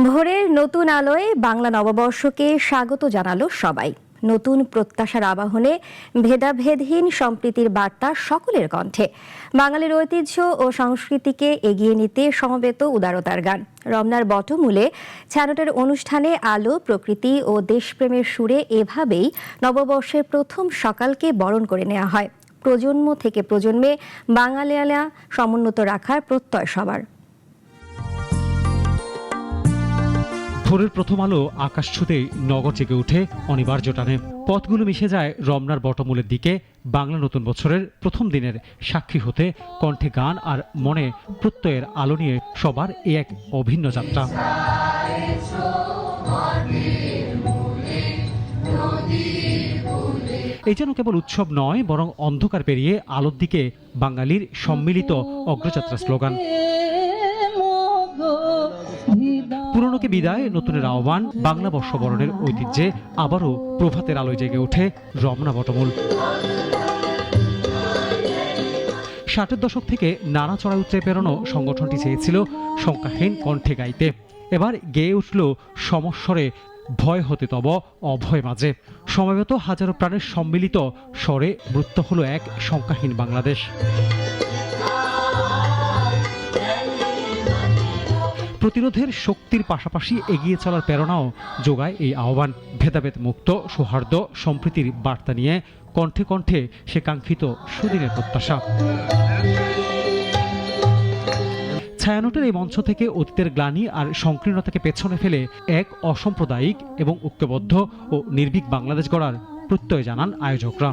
ভোরের নতুন আলোয় বাংলা নববর্ষকে স্বাগত জানালো সবাই। নতুন প্রত্যাশার আবাহনে ভেদাভেদহীন সম্প্রীতির বার্তা সকলের কণ্ঠে। বাঙালির ঐতিহ্য ও সংস্কৃতিকে এগিয়ে নিতে সমবেত উদারতার গান। রমনার বটমূলে ছায়ানটের অনুষ্ঠানে আলো, প্রকৃতি ও দেশপ্রেমের সুরে এভাবেই নববর্ষের প্রথম সকালকে বরণ করে নেওয়া হয়। প্রজন্ম থেকে প্রজন্মে বাঙালিয়ানা সমুন্নত রাখার প্রত্যয় সবার। ভোরের প্রথম আলো আকাশ ছুতেই নগর জেগে উঠে অনিবার্য টানে। পথগুলো মিশে যায় রমনার বটমূলের দিকে। বাংলা নতুন বছরের প্রথম দিনের সাক্ষী হতে কণ্ঠে গান আর মনে প্রত্যয়ের আলো নিয়ে সবার এ এক অভিন্ন যাত্রা। এই যেন কেবল উৎসব নয়, বরং অন্ধকার পেরিয়ে আলোর দিকে বাঙালির সম্মিলিত অগ্রযাত্রা স্লোগান। পুরনোকে বিদায়, নতুনের আহ্বান। বাংলা বর্ষবরণের ঐতিহ্যে আবারও প্রভাতের আলোয় জেগে ওঠে রমনা বটমূল। 60-এর দশক থেকে নানা চড়াই উতরে পেরোনো সংগঠনটি চেয়েছিল শঙ্কাহীন কণ্ঠে গাইতে। এবার গেয়ে উঠল সমস্বরে ভয় হতে তব অভয় মাঝে। সমবেত হাজারো প্রাণের সম্মিলিত স্বরে নৃত্য হলো এক শঙ্কাহীন বাংলাদেশ। প্রতিরোধের শক্তির পাশাপাশি এগিয়ে চলার প্রেরণাও যোগায় এই আহ্বান। ভেদাভেদ মুক্ত সৌহার্দ্য সম্প্রীতির বার্তা নিয়ে কণ্ঠে কণ্ঠে সে কাঙ্ক্ষিত সুদিনের প্রত্যাশা। ছায়ানটের এই মঞ্চ থেকে অতীতের গ্লানি আর সংকীর্ণতাকে পেছনে ফেলে এক অসাম্প্রদায়িক এবং ঐক্যবদ্ধ ও নির্ভীক বাংলাদেশ গড়ার প্রত্যয় জানান আয়োজকরা।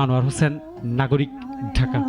আনোয়ার হোসেন, নাগরিক, ঢাকা।